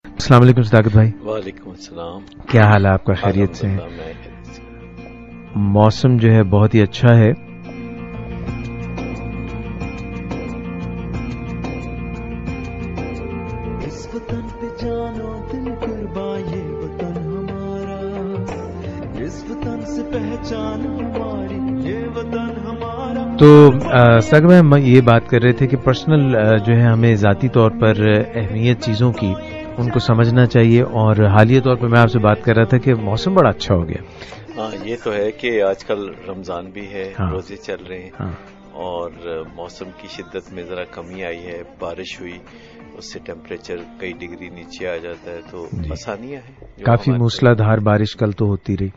السلام علیکم صداقت بھائی. وعلیکم السلام. کیا حال ہے آپ کا؟ خیریت سے؟ موسم جو ہے بہت ہی اچھا ہے. اس وطن پہ جانو دل قرباں یہ وطن ہمارا، اس وطن سے پہچان ہماری یہ وطن ہمارا. تو صداقت بھائی ہم یہ بات کر رہے تھے کہ پرسنل جو ہے ہمیں ذاتی طور پر اہمیت چیزوں کی ان کو سمجھنا چاہیے، اور حالیہ طور پر میں آپ سے بات کر رہا تھا کہ موسم بڑا اچھا ہو گیا. ہاں یہ تو ہے کہ آج کل رمضان بھی ہے، روزے چل رہے ہیں اور موسم کی شدت میں ذرا کمی آئی ہے. بارش ہوئی اس سے ٹیمپریچر کئی ڈگری نیچے آ جاتا ہے تو آسانیاں ہیں. کافی موسلا دھار بارش کل تو ہوتی رہی،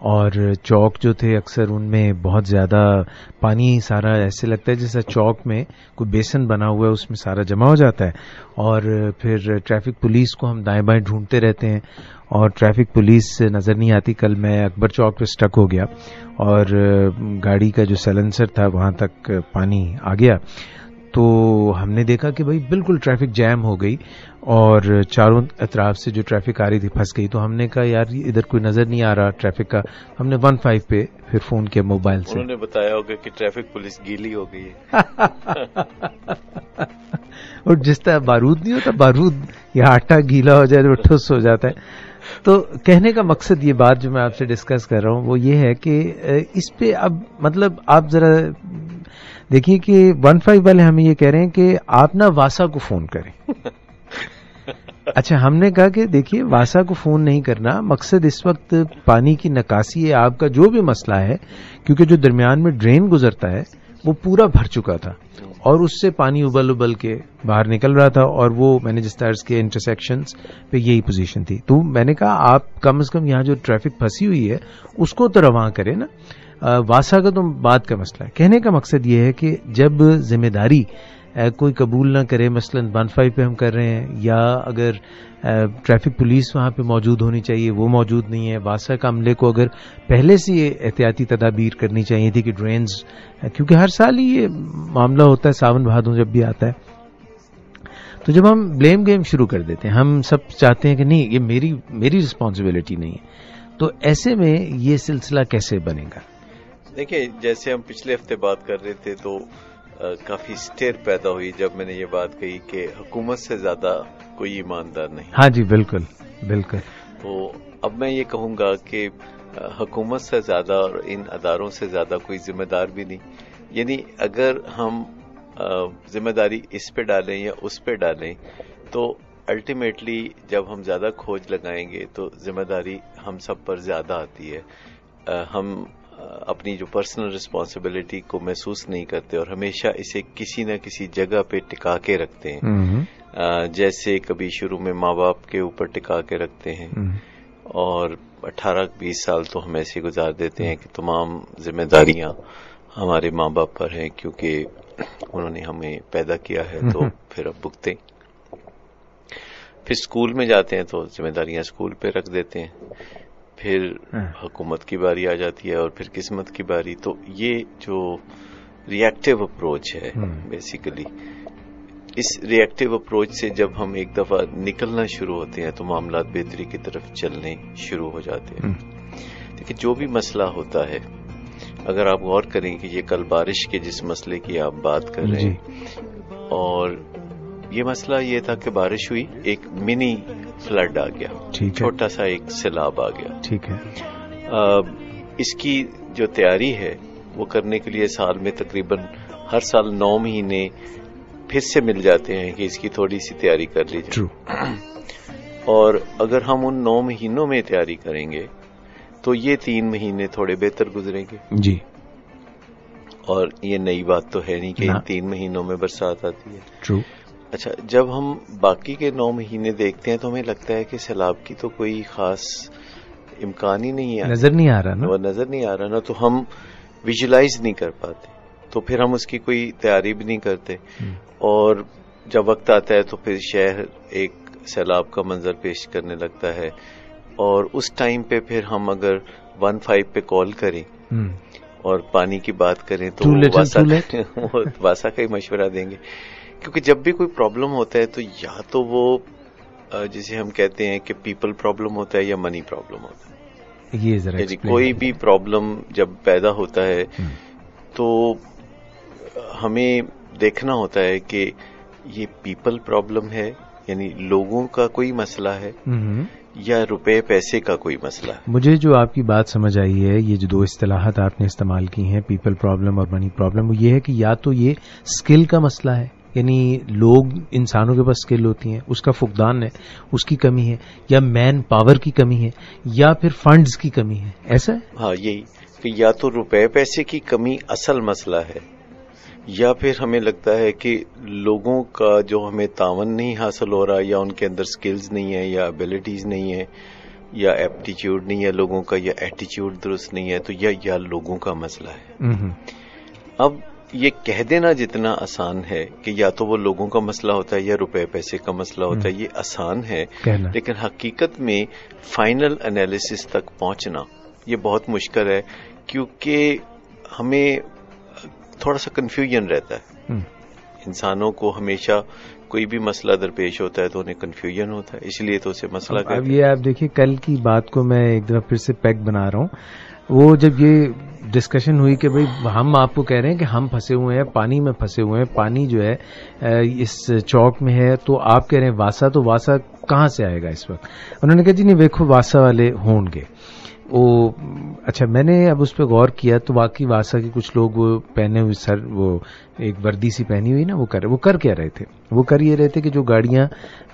اور چوک جو تھے اکثر ان میں بہت زیادہ پانی سارا ایسے لگتا ہے جیسا چوک میں کوئی بیسن بنا ہوا ہے، اس میں سارا جمع ہو جاتا ہے. اور پھر ٹریفک پولیس کو ہم دائیں بائیں ڈھونڈتے رہتے ہیں اور ٹریفک پولیس نظر نہیں آتی. کل میں اکبر چوک پہ سٹک ہو گیا اور گاڑی کا جو سیلنسر تھا وہاں تک پانی آ گیا، تو ہم نے دیکھا کہ بھائی بالکل ٹریفک جیم ہو گئی اور چاروں اطراف سے جو ٹریفک آ رہی تھی پھنس گئی. تو ہم نے کہا یار ادھر کوئی نظر نہیں آ رہا ٹریفک کا. ہم نے 15 پہ پھر فون کیا موبائل سے. انہوں نے بتایا ہوگا کہ ٹریفک پولیس گیلی ہو گئی ہے. اور جس طرح بارود نہیں ہوتا، بارود یا آٹا گیلا ہو جائے تو ٹھوس ہو جاتا ہے. تو کہنے کا مقصد یہ بات جو میں آپ سے ڈسکس کر رہا ہوں وہ یہ ہے کہ اس پہ اب مطلب آپ ذرا دیکھیے کہ 15 والے ہمیں یہ کہہ رہے ہیں کہ آپ نا واسا کو فون کریں. اچھا ہم نے کہا کہ دیکھیے واسا کو فون نہیں کرنا، مقصد اس وقت پانی کی نکاسی ہے. آپ کا جو بھی مسئلہ ہے، کیونکہ جو درمیان میں ڈرین گزرتا ہے وہ پورا بھر چکا تھا اور اس سے پانی ابل ابل کے باہر نکل رہا تھا، اور وہ میں نے جس طرح کے انٹرسیکشنز پہ یہی پوزیشن تھی. تو میں نے کہا آپ کم از کم یہاں جو ٹریفک پھنسی ہوئی ہے اس کو تو رواں کریں نا. واسا کا تو بات کا مسئلہ ہے. کہنے کا مقصد یہ ہے کہ جب ذمہ داری کوئی قبول نہ کرے، مثلا 15 پہ ہم کر رہے ہیں، یا اگر ٹریفک پولیس وہاں پہ موجود ہونی چاہیے وہ موجود نہیں ہے، واسا کا عملے کو اگر پہلے سے یہ احتیاطی تدابیر کرنی چاہیے تھی کہ ڈرینز، کیونکہ ہر سال ہی یہ معاملہ ہوتا ہے ساون بھادوں جب بھی آتا ہے. تو جب ہم بلیم گیم شروع کر دیتے ہیں، ہم سب چاہتے ہیں کہ نہیں یہ میری رسپانسبلٹی نہیں ہے، تو ایسے میں یہ سلسلہ کیسے بنے گا؟ دیکھیں جیسے ہم پچھلے ہفتے بات کر رہے تھے تو کافی اسٹیر پیدا ہوئی جب میں نے یہ بات کہی کہ حکومت سے زیادہ کوئی ایماندار نہیں. ہاں جی بالکل بالکل. تو اب میں یہ کہوں گا کہ حکومت سے زیادہ اور ان اداروں سے زیادہ کوئی ذمہ دار بھی نہیں. یعنی اگر ہم ذمہ داری اس پہ ڈالیں یا اس پہ ڈالیں تو الٹیمیٹلی جب ہم زیادہ کھوج لگائیں گے تو ذمہ داری ہم سب پر زیادہ آتی ہے. ہم اپنی جو پرسنل رسپانسبلٹی کو محسوس نہیں کرتے اور ہمیشہ اسے کسی نہ کسی جگہ پہ ٹکا کے رکھتے ہیں. جیسے کبھی شروع میں ماں باپ کے اوپر ٹکا کے رکھتے ہیں اور 18-20 سال تو ہم ایسے گزار دیتے ہیں کہ تمام ذمہ داریاں ہمارے ماں باپ پر ہیں کیونکہ انہوں نے ہمیں پیدا کیا ہے تو پھر اب بھگتے. پھر اسکول میں جاتے ہیں تو ذمہ داریاں اسکول پہ رکھ دیتے ہیں. پھر حکومت کی باری آ جاتی ہے اور پھر قسمت کی باری. تو یہ جو ری ایکٹیو اپروچ ہے بیسیکلی، اس ری ایکٹیو اپروچ سے جب ہم ایک دفعہ نکلنا شروع ہوتے ہیں تو معاملات بہتری کی طرف چلنے شروع ہو جاتے ہیں. دیکھیں جو بھی مسئلہ ہوتا ہے، اگر آپ غور کریں کہ یہ کل بارش کے جس مسئلے کی آپ بات کر رہے ہیں، اور یہ مسئلہ یہ تھا کہ بارش ہوئی، ایک منی فلڈ آ گیا، چھوٹا سا ایک سیلاب آ گیا. ٹھیک ہے. اس کی جو تیاری ہے وہ کرنے کے لیے سال میں تقریباً ہر سال 9 مہینے پھر سے مل جاتے ہیں کہ اس کی تھوڑی سی تیاری کر لی جائے. اور اگر ہم ان 9 مہینوں میں تیاری کریں گے تو یہ 3 مہینے تھوڑے بہتر گزریں گے. جی. اور یہ نئی بات تو ہے نہیں کہ ان 3 مہینوں میں برسات آتی ہے. ٹرو. اچھا جب ہم باقی کے 9 مہینے دیکھتے ہیں تو ہمیں لگتا ہے کہ سیلاب کی تو کوئی خاص امکان ہی نہیں ہے، نظر نہیں آ رہا نا، وہ نظر نہیں آ رہا نا، تو ہم ویژلائز نہیں کر پاتے، تو پھر ہم اس کی کوئی تیاری بھی نہیں کرتے. اور جب وقت آتا ہے تو پھر شہر ایک سیلاب کا منظر پیش کرنے لگتا ہے. اور اس ٹائم پہ پھر ہم اگر 15 پہ کال کریں اور پانی کی بات کریں تو واسا کا ہی مشورہ دیں گے. کیونکہ جب بھی کوئی پرابلم ہوتا ہے تو یا تو وہ جسے ہم کہتے ہیں کہ پیپل پرابلم ہوتا ہے یا منی پرابلم ہوتا ہے. یہ ذرا کوئی بھی پرابلم جب پیدا ہوتا ہے تو ہمیں دیکھنا ہوتا ہے کہ یہ پیپل پرابلم ہے, یعنی لوگوں کا کوئی مسئلہ ہے, یا روپے پیسے کا کوئی مسئلہ ہے. مجھے جو آپ کی بات سمجھ آئی ہے, یہ جو 2 اصطلاحات آپ نے استعمال کی ہیں, پیپل پرابلم اور منی پرابلم, وہ یہ ہے کہ یا تو یہ اسکل کا مسئلہ ہے, یعنی لوگ انسانوں کے پاس اسکل ہوتی ہیں, اس کا فقدان ہے, اس کی کمی ہے, یا مین پاور کی کمی ہے, یا پھر فنڈز کی کمی ہے, ایسا ہے؟ ہاں, یہی کہ یا تو روپے پیسے کی کمی اصل مسئلہ ہے, یا پھر ہمیں لگتا ہے کہ لوگوں کا جو ہمیں تعاون نہیں حاصل ہو رہا, یا ان کے اندر سکلز نہیں ہے, یا ابیلٹیز نہیں ہے, یا ایپٹیچیوڈ نہیں ہے لوگوں کا, یا ایٹیچیوڈ درست نہیں ہے, تو یا لوگوں کا مسئلہ ہے. اب یہ کہہ دینا جتنا آسان ہے کہ یا تو وہ لوگوں کا مسئلہ ہوتا ہے یا روپے پیسے کا مسئلہ ہوتا ہے, یہ آسان ہے, لیکن حقیقت میں فائنل انالیسس تک پہنچنا یہ بہت مشکل ہے, کیونکہ ہمیں تھوڑا سا کنفیوژن رہتا ہے. انسانوں کو ہمیشہ کوئی بھی مسئلہ درپیش ہوتا ہے تو انہیں کنفیوژن ہوتا ہے, اس لیے تو اسے مسئلہ کہتے ہیں. اب یہ آپ دیکھیے, کل کی بات کو میں ایک دفعہ پھر سے پیک بنا رہا ہوں. وہ جب یہ ڈسکشن ہوئی کہ بھئی ہم آپ کو کہہ رہے ہیں کہ ہم پھنسے ہوئے ہیں, پانی میں پھنسے ہوئے ہیں, پانی جو ہے اس چوک میں ہے, تو آپ کہہ رہے ہیں واسا, تو واسا کہاں سے آئے گا اس وقت؟ انہوں نے کہا جی نہیں دیکھو واسا والے ہوں گے. اچھا, میں نے اب اس پہ غور کیا تو واقعی واسا کے کچھ لوگ وہ پہنے ہوئے سر, وہ ایک وردی سی پہنی ہوئی نا, وہ کر کیا رہے تھے؟ وہ کر یہ رہے تھے کہ جو گاڑیاں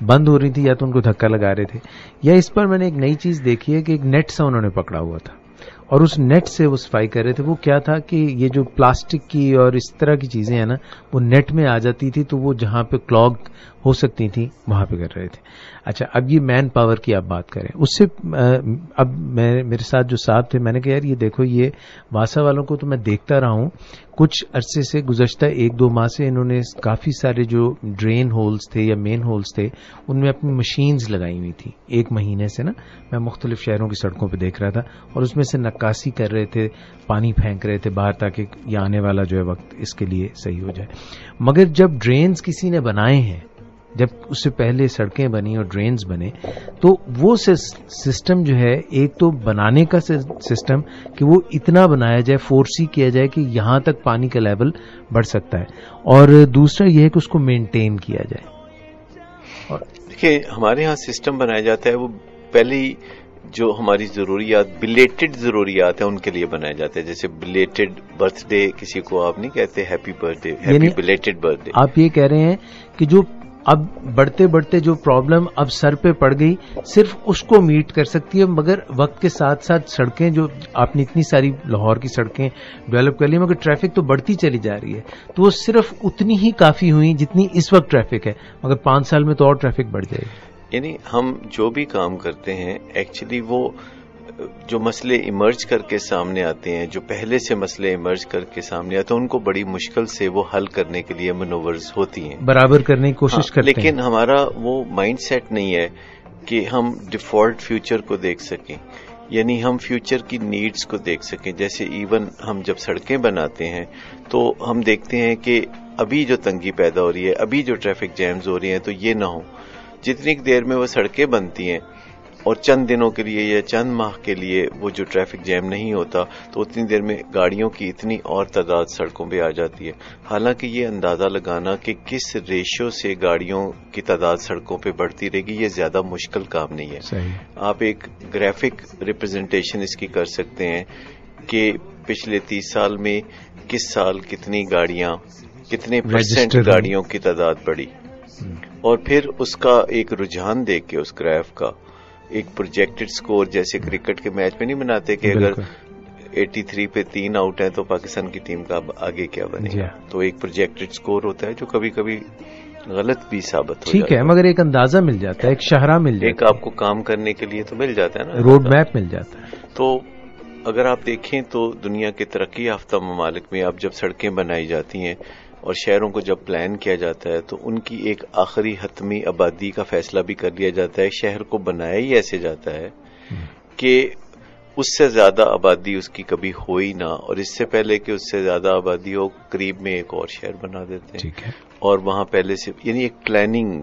بند ہو رہی تھی یا تو ان کو دھکا لگا رہے تھے, یا اس پر میں نے ایک نئی چیز دیکھی ہے کہ ایک نیٹ سا انہوں نے پکڑا ہوا تھا اور اس نیٹ سے وہ صفائی کر رہے تھے. وہ کیا تھا کہ یہ جو پلاسٹک کی اور اس طرح کی چیزیں ہیں نا, وہ نیٹ میں آ جاتی تھی, تو وہ جہاں پہ کلاگ ہو سکتی تھی وہاں پہ کر رہے تھے. اچھا, اب یہ مین پاور کی آپ بات کریں, اس سے اب میرے ساتھ جو صاحب تھے, میں نے کہا یار یہ دیکھو, یہ واسا والوں کو تو میں دیکھتا رہا ہوں کچھ عرصے سے, گزشتہ 1-2 ماہ سے انہوں نے کافی سارے جو ڈرین ہولز تھے یا مین ہولز تھے ان میں اپنی مشینز لگائی ہوئی تھی. 1 مہینے سے نا میں مختلف شہروں کی سڑکوں پہ دیکھ رہا تھا, اور اس میں سے نکاسی کر رہے تھے, پانی پھینک رہے تھے باہر تاکہ یہ آنے والا جو ہے وقت اس کے لیے صحیح ہو جائے. مگر جب ڈرینز کسی نے بنائے ہیں, جب اس سے پہلے سڑکیں بنی اور ڈرینز بنے, تو وہ سسٹم جو ہے, ایک تو بنانے کا سسٹم کہ وہ اتنا بنایا جائے, فورسی کیا جائے کہ یہاں تک پانی کا لیول بڑھ سکتا ہے, اور دوسرا یہ ہے کہ اس کو مینٹین کیا جائے. اور دیکھیے ہمارے ہاں سسٹم بنایا جاتا ہے, وہ پہلی جو ہماری ضروریات, بلیٹڈ ضروریات ہیں, ان کے لیے بنایا جاتا ہے. جیسے بلیٹڈ برتھ ڈے, کسی کو آپ نہیں کہتے happy birth day, happy belated birth day. آپ یہ کہہ رہے ہیں کہ جو اب بڑھتے بڑھتے جو پرابلم اب سر پہ پڑ گئی, صرف اس کو میٹ کر سکتی ہے, مگر وقت کے ساتھ ساتھ سڑکیں جو آپ نے اتنی ساری لاہور کی سڑکیں ڈیولپ کر لی, مگر ٹریفک تو بڑھتی چلی جا رہی ہے, تو وہ صرف اتنی ہی کافی ہوئی جتنی اس وقت ٹریفک ہے, مگر 5 سال میں تو اور ٹریفک بڑھ جائے گی. یعنی ہم جو بھی کام کرتے ہیں, ایکچولی وہ جو مسئلے ایمرج کر کے سامنے آتے ہیں, جو پہلے سے مسئلے ایمرج کر کے سامنے آتے ہیں, ان کو بڑی مشکل سے وہ حل کرنے کے لیے منورز ہوتی ہیں, برابر کرنے کی کوشش کرتے ہیں. لیکن ہمارا وہ مائنڈ سیٹ نہیں ہے کہ ہم ڈیفالٹ فیوچر کو دیکھ سکیں, یعنی ہم فیوچر کی نیڈز کو دیکھ سکیں. جیسے ایون ہم جب سڑکیں بناتے ہیں تو ہم دیکھتے ہیں کہ ابھی جو تنگی پیدا ہو رہی ہے, ابھی جو ٹریفک جیمز ہو رہی ہیں, تو یہ نہ ہو. جتنی دیر میں وہ سڑکیں بنتی ہیں اور چند دنوں کے لیے یا چند ماہ کے لیے وہ جو ٹریفک جیم نہیں ہوتا, تو اتنی دیر میں گاڑیوں کی اتنی اور تعداد سڑکوں پہ آ جاتی ہے. حالانکہ یہ اندازہ لگانا کہ کس ریشو سے گاڑیوں کی تعداد سڑکوں پہ بڑھتی رہے گی, یہ زیادہ مشکل کام نہیں ہے. صحیح. آپ ایک گرافک ریپرزنٹیشن اس کی کر سکتے ہیں کہ پچھلے 30 سال میں کس سال کتنی گاڑیاں, کتنے پرسنٹ گاڑیوں کی تعداد بڑھی, اور پھر اس کا ایک رجحان دیکھ کے اس گراف کا ایک پروجیکٹڈ سکور, جیسے کرکٹ کے میچ میں نہیں بناتے کہ اگر 83 پہ 3 آؤٹ ہیں تو پاکستان کی ٹیم کا آگے کیا بنے گا, تو ایک پروجیکٹڈ سکور ہوتا ہے جو کبھی کبھی غلط بھی ثابت ہو جاتا ہے. ٹھیک ہے, مگر ایک اندازہ مل جاتا ہے, ایک شاہراہ مل جاتا ہے, ایک آپ کو کام کرنے کے لیے تو مل جاتا ہے نا, روڈ میپ مل جاتا ہے. تو اگر آپ دیکھیں تو دنیا کے ترقی یافتہ ممالک میں اب جب سڑکیں بنائی جاتی ہیں اور شہروں کو جب پلان کیا جاتا ہے, تو ان کی ایک آخری حتمی آبادی کا فیصلہ بھی کر لیا جاتا ہے. شہر کو بنایا ہی ایسے جاتا ہے کہ اس سے زیادہ آبادی اس کی کبھی ہو ہی نہ, اور اس سے پہلے کہ اس سے زیادہ آبادی ہو, قریب میں ایک اور شہر بنا دیتے ہیں, اور وہاں پہلے سے, یعنی ایک پلاننگ,